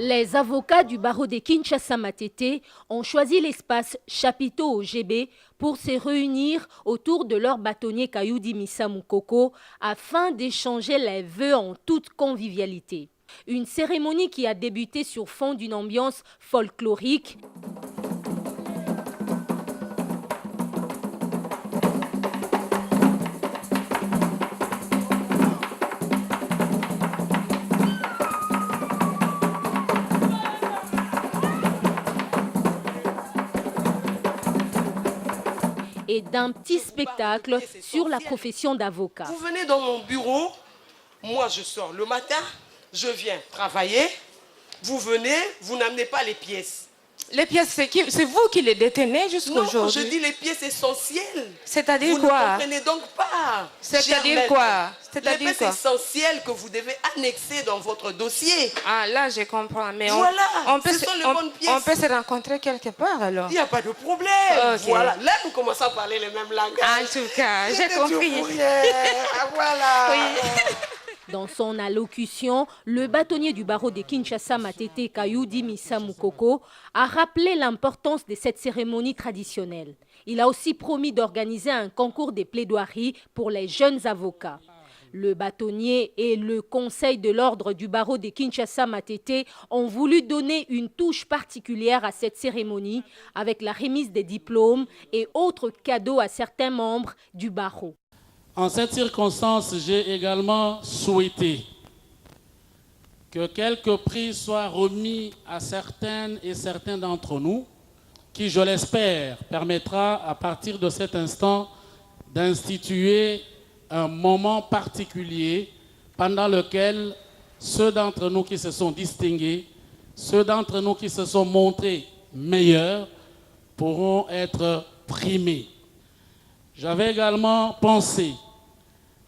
Les avocats du barreau de Kinshasa-Matete ont choisi l'espace chapiteau au GB pour se réunir autour de leur bâtonnier Kayudi Missa Moukoko afin d'échanger les vœux en toute convivialité. Une cérémonie qui a débuté sur fond d'une ambiance folklorique. Et d'un petit spectacle sur la profession d'avocat. Vous venez dans mon bureau, moi je sors le matin, je viens travailler, vous venez, vous n'amenez pas les pièces. Les pièces, c'est vous qui les détenez jusqu'à aujourd'hui? Non, je dis les pièces essentielles. C'est-à-dire quoi? Vous ne comprenez donc pas. C'est-à-dire quoi? Les pièces essentielles que vous devez annexer dans votre dossier. Ah là, je comprends. Mais voilà, on peut se rencontrer quelque part alors? Il n'y a pas de problème. Okay. Voilà, là nous commençons à parler les mêmes langages. En tout cas, j'ai compris. Voilà. Oui. Dans son allocution, le bâtonnier du barreau de Kinshasa-Matete, Kayudi Missa Moukoko, a rappelé l'importance de cette cérémonie traditionnelle. Il a aussi promis d'organiser un concours de plaidoiries pour les jeunes avocats. Le bâtonnier et le conseil de l'ordre du barreau de Kinshasa-Matete ont voulu donner une touche particulière à cette cérémonie avec la remise des diplômes et autres cadeaux à certains membres du barreau. En cette circonstance, j'ai également souhaité que quelques prix soient remis à certaines et certains d'entre nous, qui, je l'espère, permettra à partir de cet instant d'instituer un moment particulier pendant lequel ceux d'entre nous qui se sont distingués, ceux d'entre nous qui se sont montrés meilleurs, pourront être primés. J'avais également pensé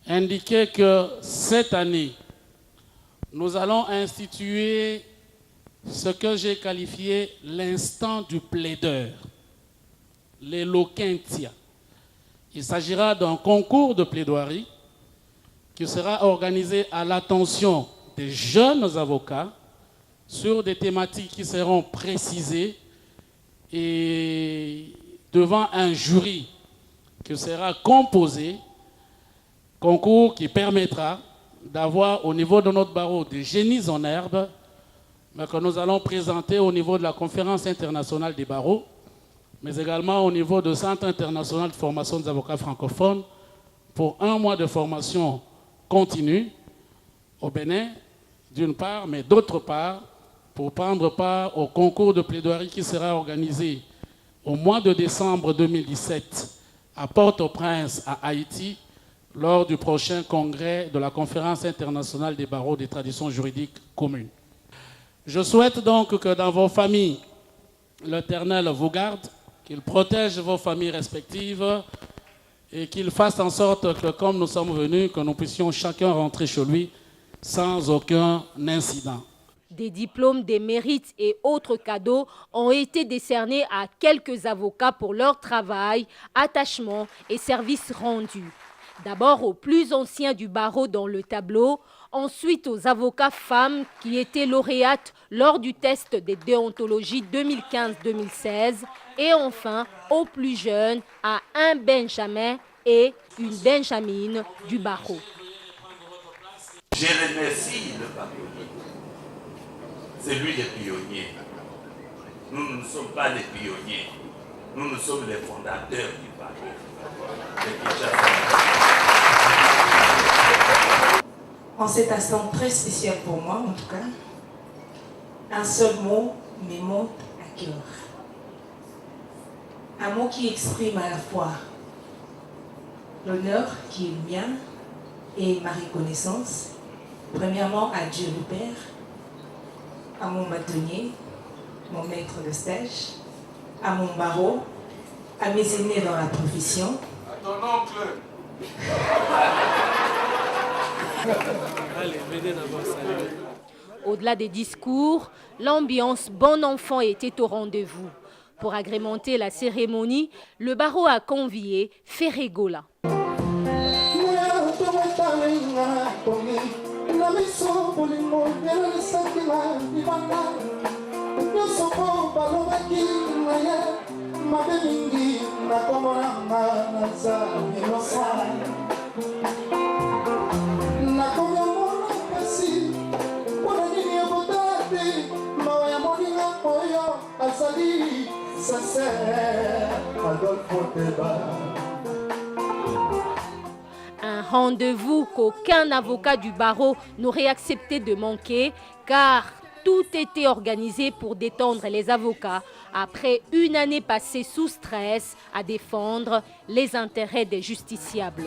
indiquer que cette année, nous allons instituer ce que j'ai qualifié l'instant du plaideur, l'éloquentia. Il s'agira d'un concours de plaidoirie qui sera organisé à l'attention des jeunes avocats sur des thématiques qui seront précisées et devant un jury qui sera composé, concours qui permettra d'avoir au niveau de notre barreau des génies en herbe, mais que nous allons présenter au niveau de la conférence internationale des barreaux, mais également au niveau du Centre international de formation des avocats francophones pour 1 mois de formation continue au Bénin, d'une part, mais d'autre part, pour prendre part au concours de plaidoirie qui sera organisé au mois de décembre 2017 à Port-au-Prince, à Haïti, lors du prochain congrès de la conférence internationale des barreaux des traditions juridiques communes. Je souhaite donc que dans vos familles, l'Éternel vous garde, qu'il protège vos familles respectives et qu'il fasse en sorte que, comme nous sommes venus, que nous puissions chacun rentrer chez lui sans aucun incident. Des diplômes, des mérites et autres cadeaux ont été décernés à quelques avocats pour leur travail, attachement et services rendus. D'abord aux plus anciens du barreau dans le tableau, ensuite aux avocats femmes qui étaient lauréates lors du test de déontologie 2015-2016 et enfin aux plus jeunes à un Benjamin et une Benjamine du barreau. Je remercie le bâtonnier. C'est lui le pionnier. Nous ne sommes pas les pionniers. Nous sommes les fondateurs du barreau. En cet instant très spécial pour moi, en tout cas, un seul mot me monte à cœur. Un mot qui exprime à la fois l'honneur qui est le mien et ma reconnaissance, premièrement à Dieu le Père, à mon bâtonnier, mon maître de stage, à mon barreau, à mes aînés dans la profession. À ton oncle. Allez, venez d'abord saluer. Au-delà des discours, l'ambiance bon enfant était au rendez-vous. Pour agrémenter la cérémonie, le barreau a convié Ferregola. balobaki na ye mabe mingi nakombolanga naza inosa nakomyamona kasi mpona nini ebota te mawa ya moninga oyo azali sincere Adolphe Teba. Un rendez-vous qu'aucun avocat du barreau n'aurait accepté de manquer, car tout était organisé pour détendre les avocats après une année passée sous stress à défendre les intérêts des justiciables.